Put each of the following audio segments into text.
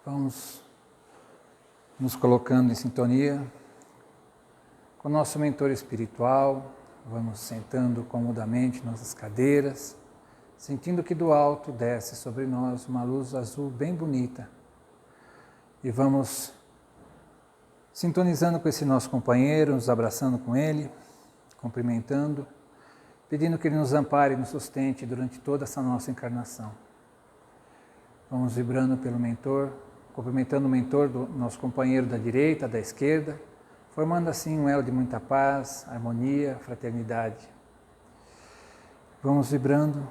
Vamos nos colocando em sintonia com o nosso mentor espiritual, vamos sentando comodamente em nossas cadeiras, sentindo que do alto desce sobre nós uma luz azul bem bonita. E vamos sintonizando com esse nosso companheiro, nos abraçando com ele, cumprimentando, pedindo que ele nos ampare e nos sustente durante toda essa nossa encarnação. Vamos vibrando pelo mentor, cumprimentando o mentor do nosso companheiro da direita, da esquerda, formando assim um elo de muita paz, harmonia, fraternidade. Vamos vibrando,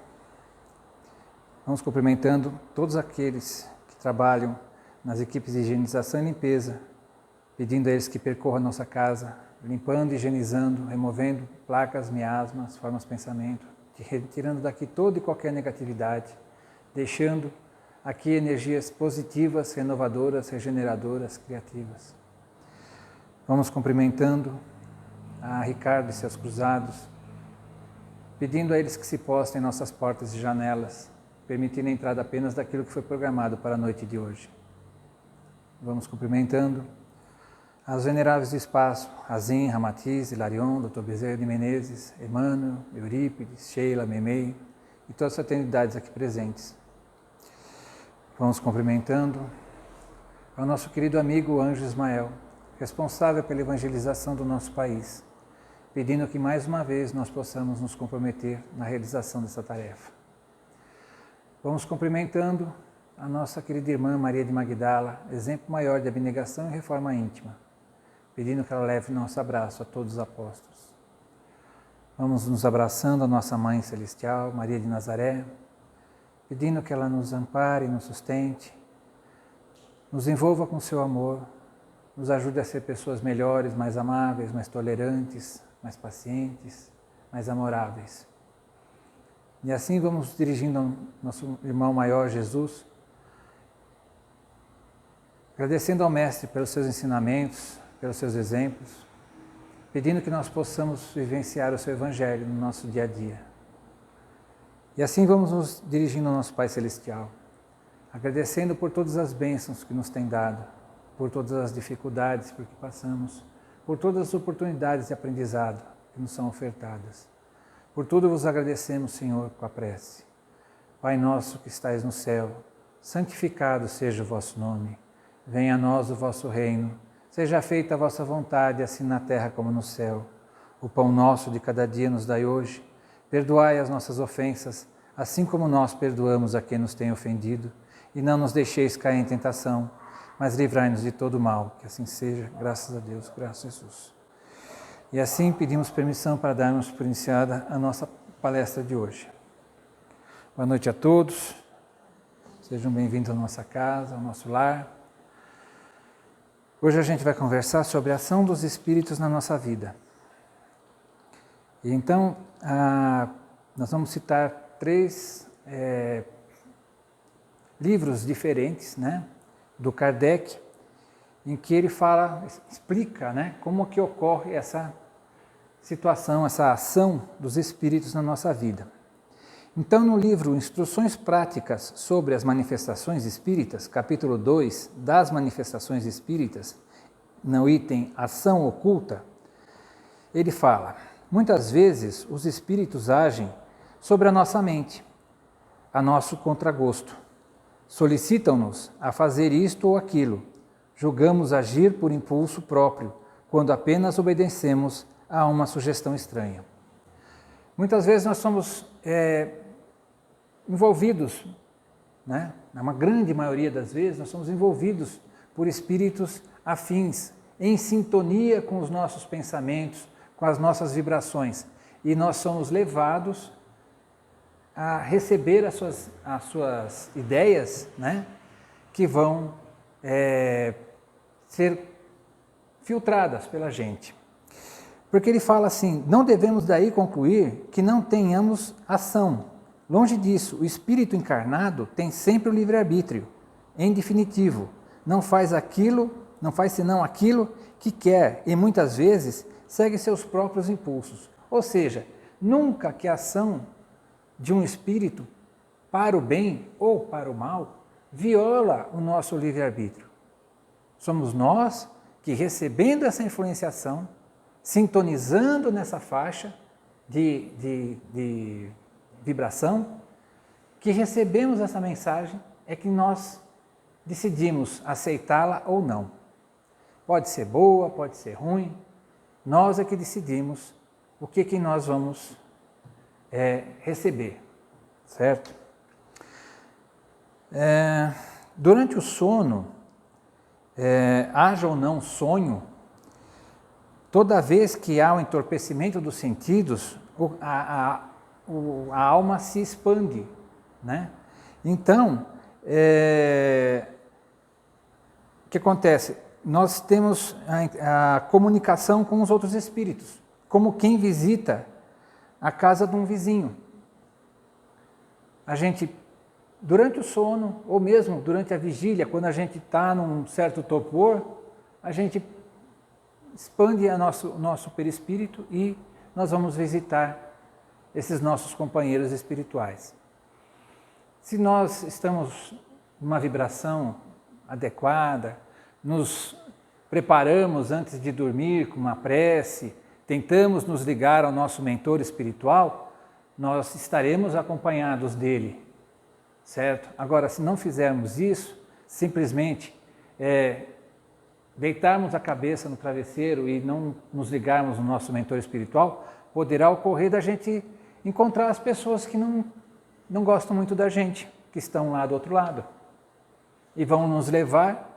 vamos cumprimentando todos aqueles que trabalham nas equipes de higienização e limpeza, pedindo a eles que percorram a nossa casa, limpando, higienizando, removendo placas, miasmas, formas de pensamento, retirando daqui toda e qualquer negatividade, deixando aqui energias positivas, renovadoras, regeneradoras, criativas. Vamos cumprimentando a Ricardo e seus cruzados, pedindo a eles que se postem em nossas portas e janelas, permitindo a entrada apenas daquilo que foi programado para a noite de hoje. Vamos cumprimentando as veneráveis do espaço, Azim, Ramatiz, Hilarion, Dr. Bezerra de Menezes, Emmanuel, Eurípides, Sheila, Memei e todas as fraternidades aqui presentes. Vamos cumprimentando ao nosso querido amigo Anjo Ismael, responsável pela evangelização do nosso país, pedindo que mais uma vez nós possamos nos comprometer na realização dessa tarefa. Vamos cumprimentando a nossa querida irmã Maria de Magdala, exemplo maior de abnegação e reforma íntima, pedindo que ela leve nosso abraço a todos os apóstolos. Vamos nos abraçando a nossa Mãe Celestial, Maria de Nazaré, pedindo que ela nos ampare, nos sustente, nos envolva com seu amor, nos ajude a ser pessoas melhores, mais amáveis, mais tolerantes, mais pacientes, mais amoráveis. E assim vamos dirigindo ao nosso irmão maior Jesus, agradecendo ao Mestre pelos seus ensinamentos, pelos seus exemplos, pedindo que nós possamos vivenciar o seu Evangelho no nosso dia a dia. E assim vamos nos dirigindo ao nosso Pai Celestial, agradecendo por todas as bênçãos que nos tem dado, por todas as dificuldades por que passamos, por todas as oportunidades de aprendizado que nos são ofertadas. Por tudo vos agradecemos, Senhor, com a prece. Pai nosso que estais no céu, santificado seja o vosso nome. Venha a nós o vosso reino. Seja feita a vossa vontade, assim na terra como no céu. O pão nosso de cada dia nos dai hoje. Perdoai as nossas ofensas, assim como nós perdoamos a quem nos tem ofendido. E não nos deixeis cair em tentação, mas livrai-nos de todo mal. Que assim seja, graças a Deus, graças a Jesus. E assim pedimos permissão para darmos por iniciada a nossa palestra de hoje. Boa noite a todos. Sejam bem-vindos à nossa casa, ao nosso lar. Hoje a gente vai conversar sobre a ação dos espíritos na nossa vida. E então, nós vamos citar 3 livros diferentes, né, do Kardec, em que ele explica, né, como que ocorre essa situação, essa ação dos espíritos na nossa vida. Então, no livro Instruções Práticas sobre as Manifestações Espíritas, capítulo 2, das Manifestações Espíritas, no item Ação Oculta, ele fala: muitas vezes os espíritos agem sobre a nossa mente, a nosso contragosto. Solicitam-nos a fazer isto ou aquilo. Julgamos agir por impulso próprio, quando apenas obedecemos a uma sugestão estranha. Muitas vezes nós somos envolvidos, né? Na grande maioria das vezes, nós somos envolvidos por espíritos afins, em sintonia com os nossos pensamentos, com as nossas vibrações. E nós somos levados a receber as suas ideias, né? Que vão ser filtradas pela gente. Porque ele fala assim: não devemos daí concluir que não tenhamos ação. Longe disso, o espírito encarnado tem sempre o livre-arbítrio. Em definitivo, não faz senão aquilo que quer e muitas vezes segue seus próprios impulsos. Ou seja, nunca que a ação de um espírito para o bem ou para o mal viola o nosso livre-arbítrio. Somos nós que, recebendo essa influenciação, sintonizando nessa faixa de vibração, que recebemos essa mensagem, é que nós decidimos aceitá-la ou não. Pode ser boa, pode ser ruim, nós é que decidimos o que nós vamos receber, certo? Durante o sono, haja ou não sonho, toda vez que há o entorpecimento dos sentidos, a alma se expande, né? Então, o que acontece? Nós temos a comunicação com os outros espíritos, como quem visita a casa de um vizinho. A gente, durante o sono, ou mesmo durante a vigília, quando a gente está num certo torpor, a gente expande o nosso perispírito e nós vamos visitar esses nossos companheiros espirituais. Se nós estamos numa vibração adequada, nos preparamos antes de dormir com uma prece, tentamos nos ligar ao nosso mentor espiritual, nós estaremos acompanhados dele, certo? Agora, se não fizermos isso, simplesmente deitarmos a cabeça no travesseiro e não nos ligarmos no nosso mentor espiritual, poderá ocorrer da gente encontrar as pessoas que não gostam muito da gente, que estão lá do outro lado, e vão nos levar,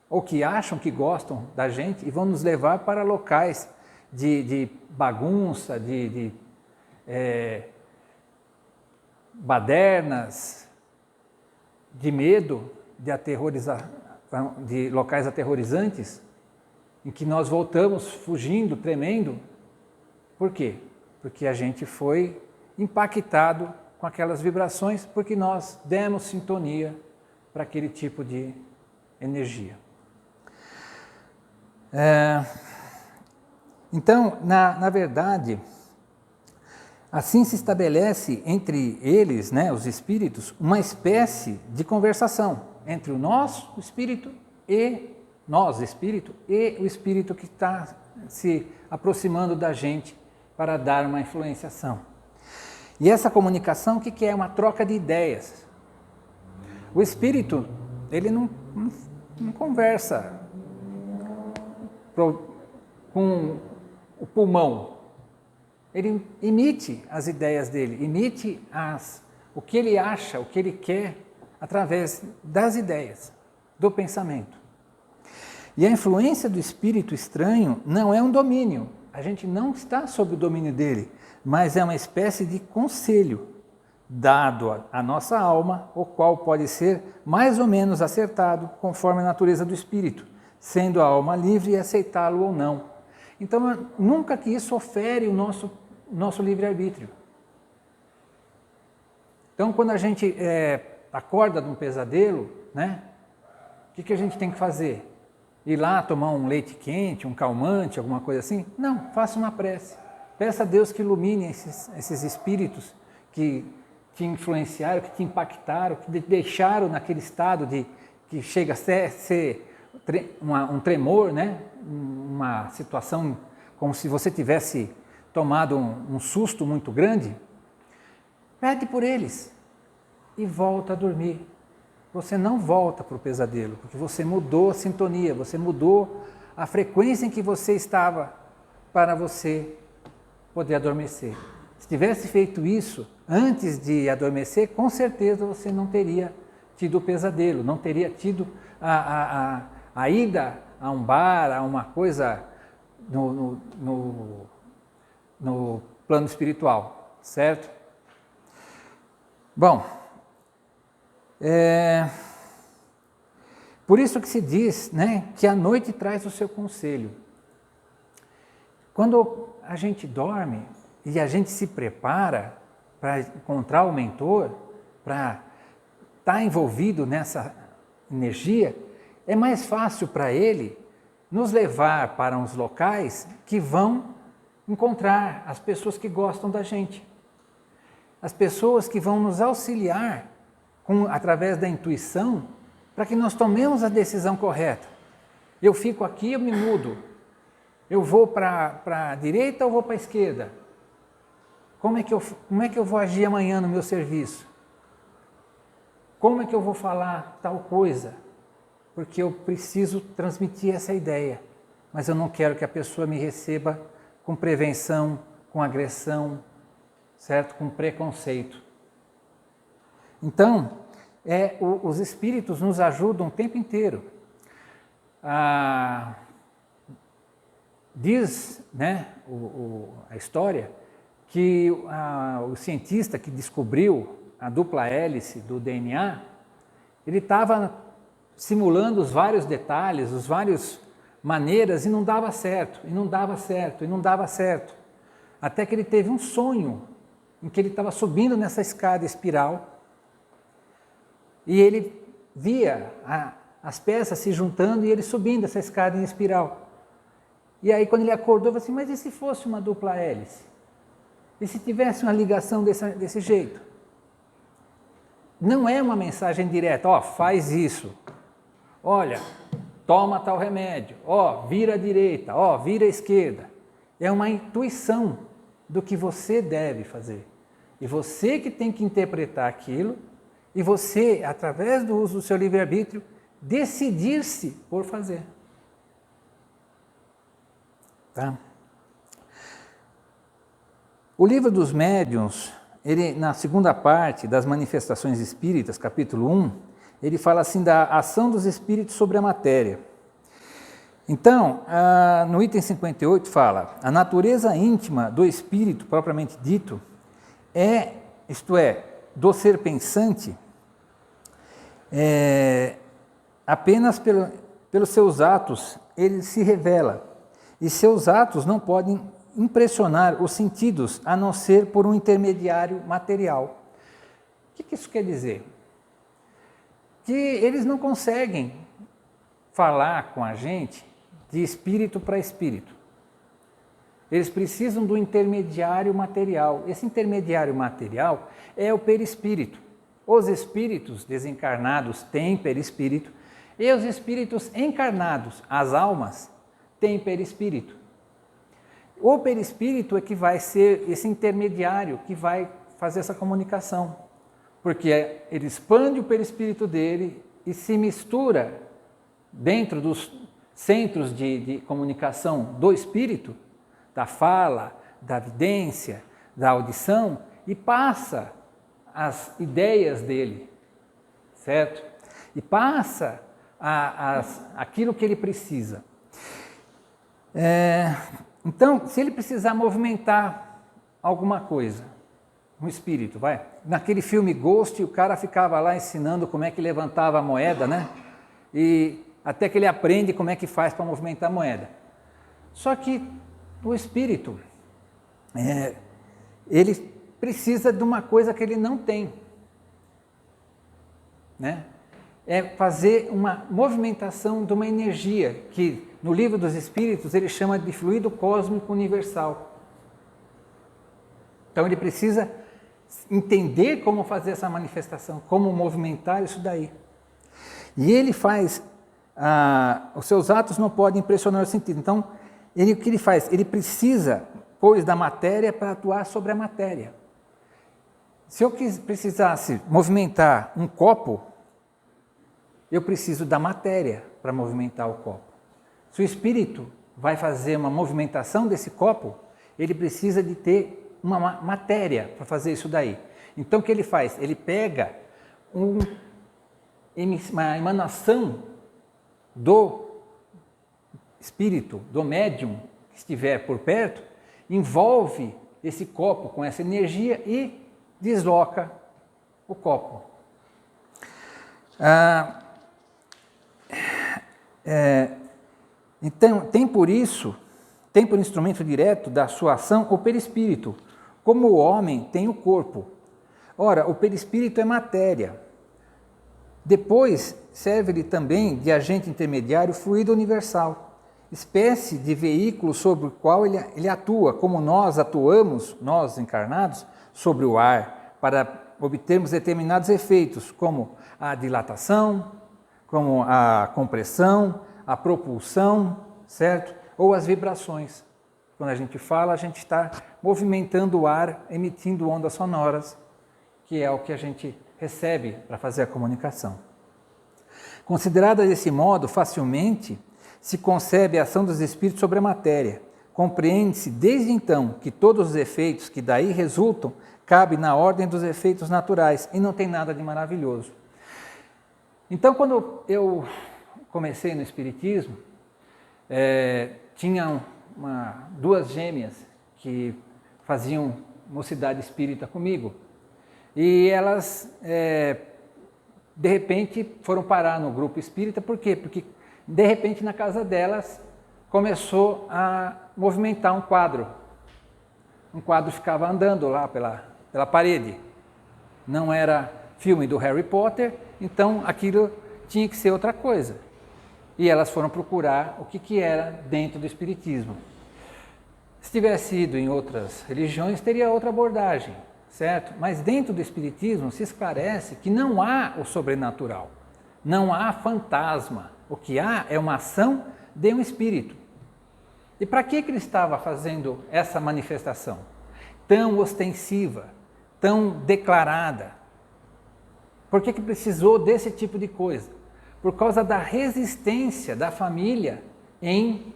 ou que acham que gostam da gente, e vão nos levar para locais de bagunça, de badernas, de medo, de locais aterrorizantes, em que nós voltamos fugindo, tremendo. Por quê? Porque a gente foi impactado com aquelas vibrações, porque nós demos sintonia para aquele tipo de energia. Então, na verdade, assim se estabelece entre eles, né, os espíritos, uma espécie de conversação entre o nosso espírito e nós, espírito, e o espírito que está se aproximando da gente para dar uma influenciação. E essa comunicação, o que é? Uma troca de ideias. O espírito, ele não conversa com o pulmão. Ele emite as ideias dele, emite o que ele acha, o que ele quer, através das ideias, do pensamento. E a influência do espírito estranho não é um domínio, a gente não está sob o domínio dele, mas é uma espécie de conselho dado à nossa alma, o qual pode ser mais ou menos acertado conforme a natureza do espírito, sendo a alma livre e aceitá-lo ou não. Então, nunca que isso ofere o nosso livre-arbítrio. Então, quando a gente acorda de um pesadelo, né, o que a gente tem que fazer? Ir lá tomar um leite quente, um calmante, alguma coisa assim? Não, faça uma prece. Peça a Deus que ilumine esses espíritos que te influenciaram, que te impactaram, que te deixaram naquele estado que chega a ser um tremor, né? Uma situação como se você tivesse tomado um susto muito grande. Pede por eles e volta a dormir. Você não volta para o pesadelo, porque você mudou a sintonia, você mudou a frequência em que você estava para você poder adormecer. Se tivesse feito isso antes de adormecer, com certeza você não teria tido o pesadelo, não teria tido a ida a um bar, a uma coisa no plano espiritual, certo? Bom, por isso que se diz, né, que a noite traz o seu conselho. Quando a gente dorme e a gente se prepara para encontrar o mentor, para estar envolvido nessa energia, é mais fácil para ele nos levar para uns locais que vão encontrar as pessoas que gostam da gente. As pessoas que vão nos auxiliar através da intuição para que nós tomemos a decisão correta. Eu fico aqui, eu me mudo. Eu vou para a direita ou vou para a esquerda? Como é que eu vou agir amanhã no meu serviço? Como é que eu vou falar tal coisa? Porque eu preciso transmitir essa ideia, mas eu não quero que a pessoa me receba com prevenção, com agressão, certo? Com preconceito. Então, os espíritos nos ajudam o tempo inteiro. Diz, né, a história que o cientista que descobriu a dupla hélice do DNA, ele estava simulando os vários detalhes, as várias maneiras, e não dava certo, e não dava certo, e não dava certo. Até que ele teve um sonho em que ele estava subindo nessa escada espiral e ele via as peças se juntando e ele subindo essa escada em espiral. E aí quando ele acordou, ele falou assim, mas e se fosse uma dupla hélice? E se tivesse uma ligação desse jeito? Não é uma mensagem direta, ó, faz isso, olha, toma tal remédio, ó, vira à direita, ó, vira à esquerda. É uma intuição do que você deve fazer. E você que tem que interpretar aquilo, e você, através do uso do seu livre-arbítrio, decidir-se por fazer. Tá? O livro dos médiuns, ele, na segunda parte das manifestações espíritas, capítulo 1, ele fala assim da ação dos espíritos sobre a matéria. Então, no item 58 fala, a natureza íntima do espírito, propriamente dito, isto é, do ser pensante, apenas pelos seus atos ele se revela, e seus atos não podem impressionar os sentidos, a não ser por um intermediário material. O que isso quer dizer? Que eles não conseguem falar com a gente de espírito para espírito. Eles precisam do intermediário material. Esse intermediário material é o perispírito. Os espíritos desencarnados têm perispírito e os espíritos encarnados, as almas, têm perispírito. O perispírito é que vai ser esse intermediário que vai fazer essa comunicação, porque ele expande o perispírito dele e se mistura dentro dos centros de comunicação do espírito, da fala, da vidência, da audição, e passa as ideias dele, certo? E passa aquilo que ele precisa. Então, se ele precisar movimentar alguma coisa, um espírito, vai. Naquele filme Ghost, o cara ficava lá ensinando como é que levantava a moeda, né? E até que ele aprende como é que faz para movimentar a moeda. Só que o espírito, ele precisa de uma coisa que ele não tem, né? É fazer uma movimentação de uma energia que no livro dos Espíritos ele chama de fluido cósmico universal. Então ele precisa entender como fazer essa manifestação, como movimentar isso daí. E ele faz, os seus atos não podem impressionar o sentido. Então, o que ele faz? Ele precisa, pois, da matéria para atuar sobre a matéria. Se eu precisasse movimentar um copo, eu preciso da matéria para movimentar o copo. Se o espírito vai fazer uma movimentação desse copo, ele precisa de ter uma matéria para fazer isso daí. Então o que ele faz? Ele pega uma emanação do espírito, do médium que estiver por perto, envolve esse copo com essa energia e desloca o copo. Então, tem por instrumento direto da sua ação o perispírito, como o homem tem o corpo. Ora, o perispírito é matéria. Depois, serve-lhe também de agente intermediário fluido universal, espécie de veículo sobre o qual ele atua, como nós atuamos, nós encarnados, sobre o ar, para obtermos determinados efeitos, como a dilatação, como a compressão, a propulsão, certo? Ou as vibrações. Quando a gente fala, a gente está movimentando o ar, emitindo ondas sonoras, que é o que a gente recebe para fazer a comunicação. Considerada desse modo, facilmente se concebe a ação dos espíritos sobre a matéria. Compreende-se desde então que todos os efeitos que daí resultam cabem na ordem dos efeitos naturais e não tem nada de maravilhoso. Então, quando eu comecei no Espiritismo, tinham duas gêmeas que faziam mocidade espírita comigo. E elas, de repente, foram parar no grupo espírita. Por quê? Porque, de repente, na casa delas, começou a movimentar um quadro. Um quadro ficava andando lá pela parede. Não era filme do Harry Potter, então aquilo tinha que ser outra coisa. E elas foram procurar o que era dentro do Espiritismo. Se tivesse ido em outras religiões, teria outra abordagem, certo? Mas dentro do Espiritismo se esclarece que não há o sobrenatural, não há fantasma. O que há é uma ação de um espírito. E para que ele estava fazendo essa manifestação tão ostensiva, tão declarada? Por que precisou desse tipo de coisa? Por causa da resistência da família em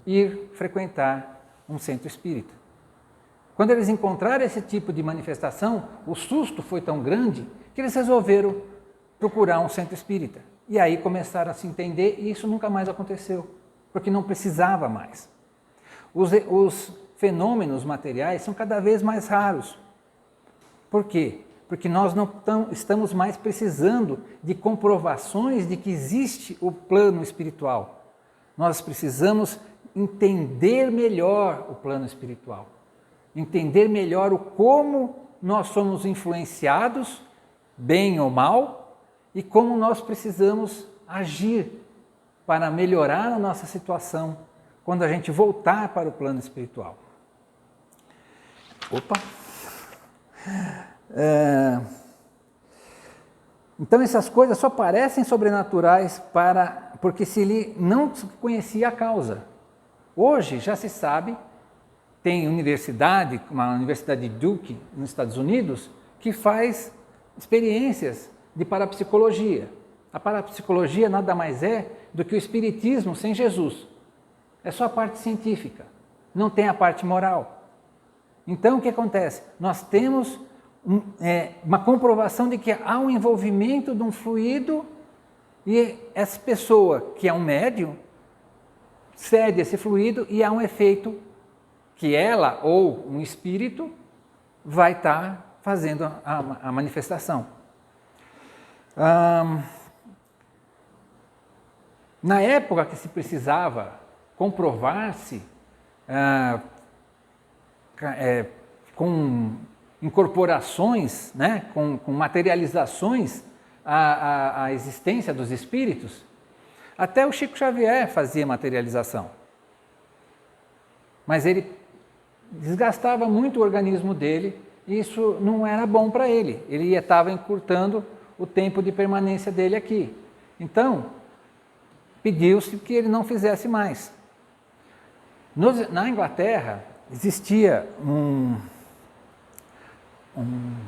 ir frequentar um centro espírita. Quando eles encontraram esse tipo de manifestação, o susto foi tão grande que eles resolveram procurar um centro espírita. E aí começaram a se entender e isso nunca mais aconteceu, porque não precisava mais. Os fenômenos materiais são cada vez mais raros. Por quê? Porque nós não estamos mais precisando de comprovações de que existe o plano espiritual. Nós precisamos entender melhor o plano espiritual, entender melhor o como nós somos influenciados, bem ou mal, e como nós precisamos agir para melhorar a nossa situação quando a gente voltar para o plano espiritual. Então essas coisas só parecem sobrenaturais porque se lhe não conhecia a causa. Hoje já se sabe, tem universidade, uma universidade de Duke nos Estados Unidos, que faz experiências de parapsicologia. A parapsicologia nada mais é do que o espiritismo sem Jesus. É só a parte científica, não tem a parte moral. Então o que acontece? Nós temos uma comprovação de que há um envolvimento de um fluido e essa pessoa, que é um médium, cede esse fluido e há um efeito que ela ou um espírito vai estar fazendo a manifestação. Na época que se precisava comprovar-se com incorporações, né, com materializações a existência dos espíritos, até o Chico Xavier fazia materialização. Mas ele desgastava muito o organismo dele e isso não era bom para ele. Ele estava encurtando o tempo de permanência dele aqui. Então, pediu-se que ele não fizesse mais. Na Inglaterra, existia um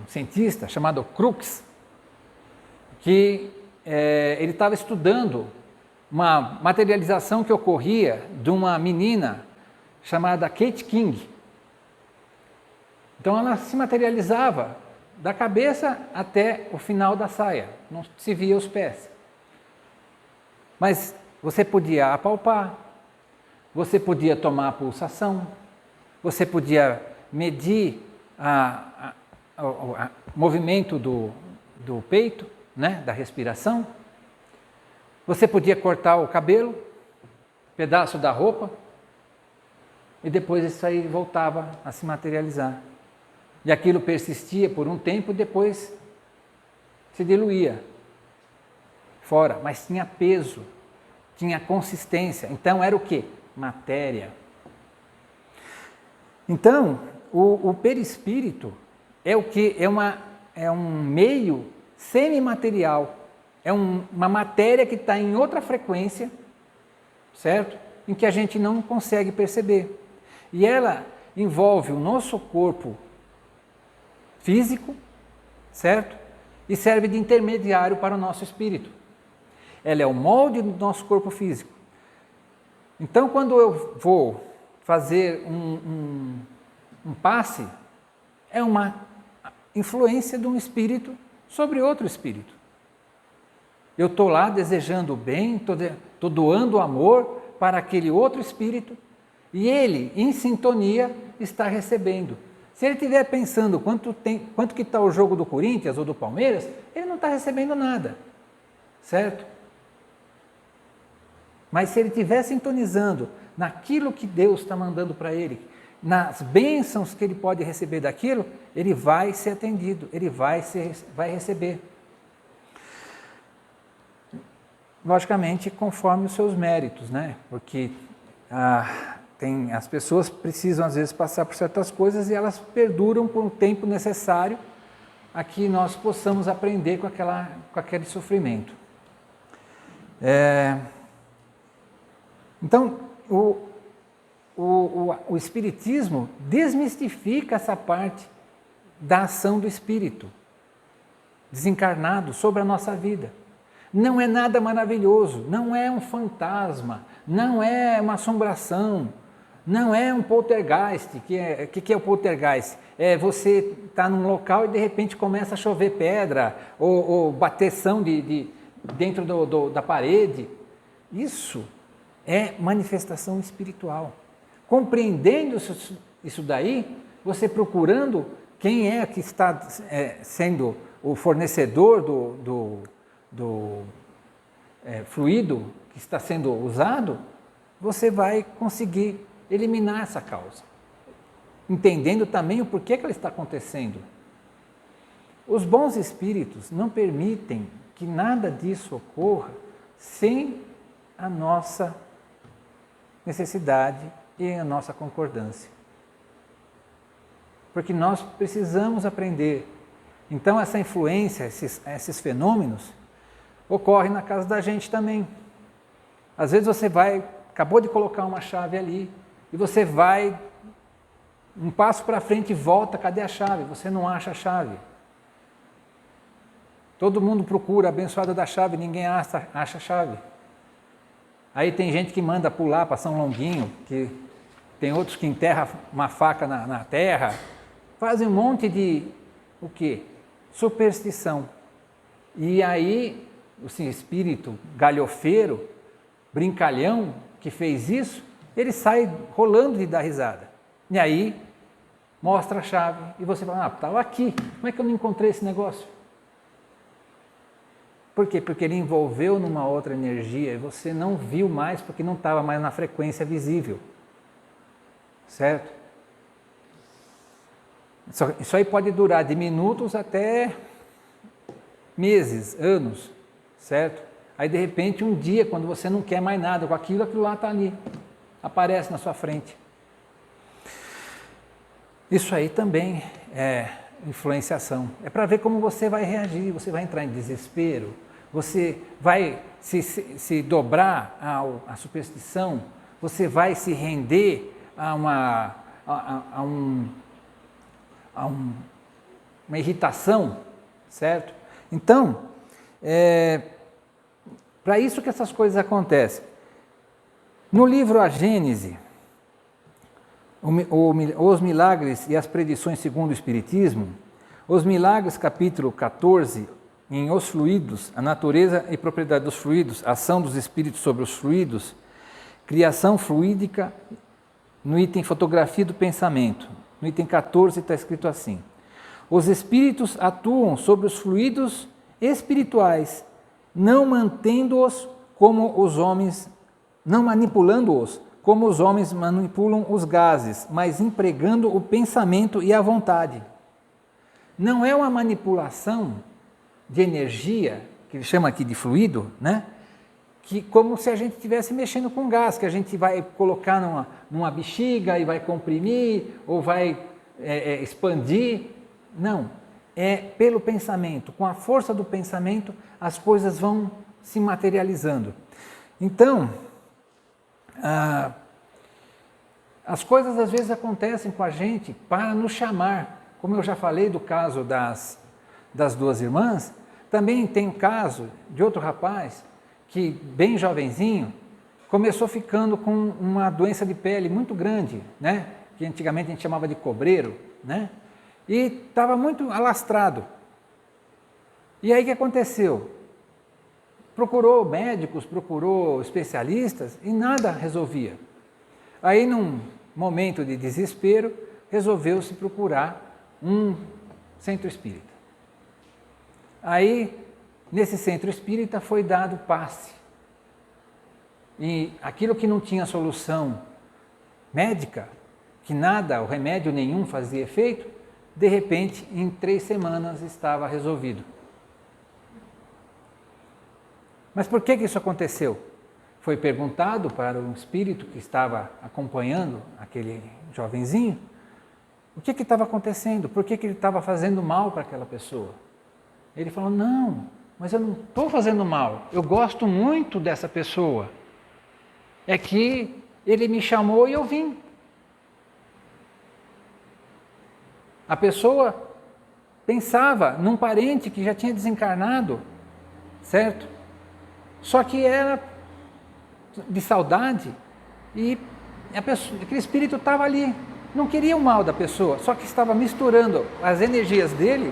cientista chamado Crookes, que ele estava estudando uma materialização que ocorria de uma menina chamada Kate King. Então ela se materializava da cabeça até o final da saia, não se via os pés. Mas você podia apalpar, você podia tomar a pulsação, você podia medir o movimento do peito, né, da respiração. Você podia cortar o cabelo, pedaço da roupa, e depois isso aí voltava a se materializar. E aquilo persistia por um tempo e depois se diluía fora, mas tinha peso, tinha consistência. Então era o quê? Matéria. Então, o perispírito é o que? É um meio semimaterial É uma matéria que está em outra frequência, certo? Em que a gente não consegue perceber. E ela envolve o nosso corpo físico, certo? E serve de intermediário para o nosso espírito. Ela é o molde do nosso corpo físico. Então, quando eu vou fazer um passe, é uma influência de um espírito sobre outro espírito. Eu estou lá desejando o bem, estou doando amor para aquele outro espírito e ele, em sintonia, está recebendo. Se ele estiver pensando quanto que está o jogo do Corinthians ou do Palmeiras, ele não está recebendo nada, certo? Mas se ele estiver sintonizando naquilo que Deus está mandando para ele, nas bênçãos que ele pode receber daquilo, ele vai ser atendido, ele vai receber. Logicamente, conforme os seus méritos, né? Porque as pessoas precisam, às vezes, passar por certas coisas e elas perduram por um tempo necessário a que nós possamos aprender com aquele sofrimento. Então, o Espiritismo desmistifica essa parte da ação do Espírito desencarnado sobre a nossa vida. Não é nada maravilhoso, não é um fantasma, não é uma assombração, não é um poltergeist. O que é o poltergeist? É você estar num local e de repente começa a chover pedra ou bateção dentro da parede. Isso é manifestação espiritual. Compreendendo isso daí, você procurando quem é que está sendo o fornecedor do fluido que está sendo usado, você vai conseguir eliminar essa causa, entendendo também o porquê que ela está acontecendo. Os bons espíritos não permitem que nada disso ocorra sem a nossa necessidade e a nossa concordância. Porque nós precisamos aprender. Então, essa influência, esses fenômenos, ocorrem na casa da gente também. Às vezes você acabou de colocar uma chave ali, e você vai um passo para frente e volta, cadê a chave? Você não acha a chave. Todo mundo procura a abençoada da chave, ninguém acha a chave. Aí tem gente que manda pular para São Longuinho, que tem outros que enterram uma faca na terra, fazem um monte de, o quê? Superstição. E aí, o espírito galhofeiro, brincalhão, que fez isso, ele sai rolando de dar risada. E aí, mostra a chave, e você fala, estava aqui, como é que eu não encontrei esse negócio? Por quê? Porque ele envolveu numa outra energia e você não viu mais porque não estava mais na frequência visível. Certo? Isso aí pode durar de minutos até meses, anos, certo? Aí de repente um dia, quando você não quer mais nada com aquilo lá está ali, aparece na sua frente. Isso aí também é influenciação. É para ver como você vai reagir, você vai entrar em desespero, você vai se dobrar à superstição, você vai se render a uma irritação, certo? Então, para isso que essas coisas acontecem. No livro A Gênese, Os Milagres e as Predições segundo o Espiritismo, Os Milagres, capítulo 14, em Os Fluidos, a natureza e propriedade dos fluidos, ação dos espíritos sobre os fluidos, criação fluídica, no item fotografia do pensamento, no item 14 está escrito assim: os espíritos atuam sobre os fluidos espirituais, não mantendo-os como os homens, não manipulando-os como os homens manipulam os gases, mas empregando o pensamento e a vontade. Não é uma manipulação de energia, que ele chama aqui de fluido, né? Que como se a gente estivesse mexendo com gás, que a gente vai colocar numa bexiga e vai comprimir, ou vai expandir. Não, é pelo pensamento. Com a força do pensamento, as coisas vão se materializando. Então, as coisas às vezes acontecem com a gente para nos chamar. Como eu já falei do caso das duas irmãs, também tem o caso de outro rapaz que, bem jovenzinho, começou ficando com uma doença de pele muito grande, né? Que antigamente a gente chamava de cobreiro, né? E estava muito alastrado. E aí o que aconteceu? Procurou médicos, procurou especialistas e nada resolvia. Aí, num momento de desespero, resolveu-se procurar um centro espírita. Aí, nesse centro espírita, foi dado passe. E aquilo que não tinha solução médica, que nada, o remédio nenhum fazia efeito, de repente, em 3 semanas estava resolvido. Mas por que isso aconteceu? Foi perguntado para um espírito que estava acompanhando aquele jovenzinho o que estava acontecendo, por que ele estava fazendo mal para aquela pessoa. Ele falou, não, mas eu não estou fazendo mal, eu gosto muito dessa pessoa. É que ele me chamou e eu vim. A pessoa pensava num parente que já tinha desencarnado, certo? Só que era de saudade e aquele espírito estava ali, não queria o mal da pessoa, só que estava misturando as energias dele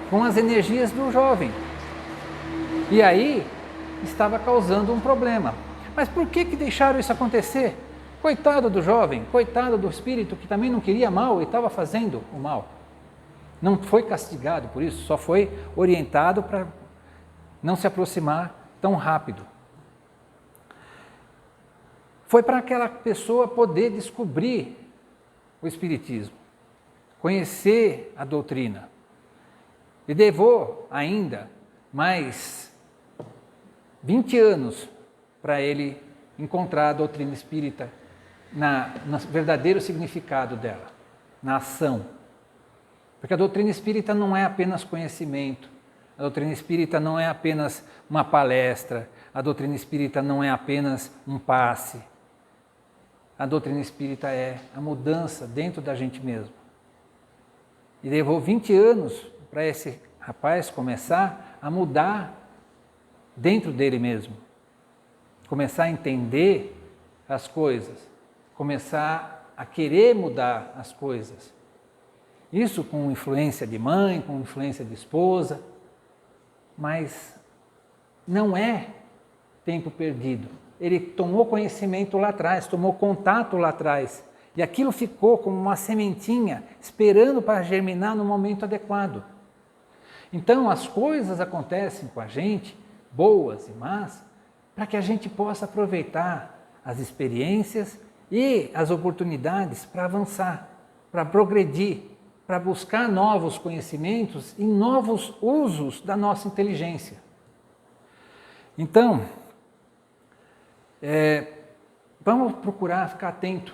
com as energias do jovem. E aí estava causando um problema. Mas por que deixaram isso acontecer? Coitado do jovem, coitado do espírito que também não queria mal e estava fazendo o mal. Não foi castigado por isso, só foi orientado para não se aproximar tão rápido. Foi para aquela pessoa poder descobrir o Espiritismo, conhecer a doutrina. E levou ainda mais 20 anos para ele encontrar a doutrina espírita no verdadeiro significado dela, na ação. Porque a doutrina espírita não é apenas conhecimento, a doutrina espírita não é apenas uma palestra, a doutrina espírita não é apenas um passe. A doutrina espírita é a mudança dentro da gente mesmo. E levou 20 anos para esse rapaz começar a mudar dentro dele mesmo. Começar a entender as coisas, começar a querer mudar as coisas. Isso com influência de mãe, com influência de esposa, mas não é tempo perdido. Ele tomou conhecimento lá atrás, tomou contato lá atrás, e aquilo ficou como uma sementinha esperando para germinar no momento adequado. Então as coisas acontecem com a gente, boas e más, para que a gente possa aproveitar as experiências e as oportunidades para avançar, para progredir, para buscar novos conhecimentos e novos usos da nossa inteligência. Então, vamos procurar ficar atento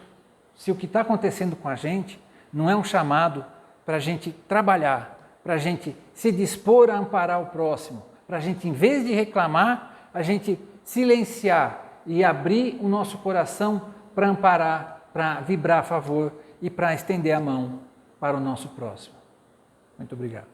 se o que está acontecendo com a gente não é um chamado para a gente trabalhar, para a gente se dispor a amparar o próximo, para a gente, em vez de reclamar, a gente silenciar e abrir o nosso coração para amparar, para vibrar a favor e para estender a mão para o nosso próximo. Muito obrigado.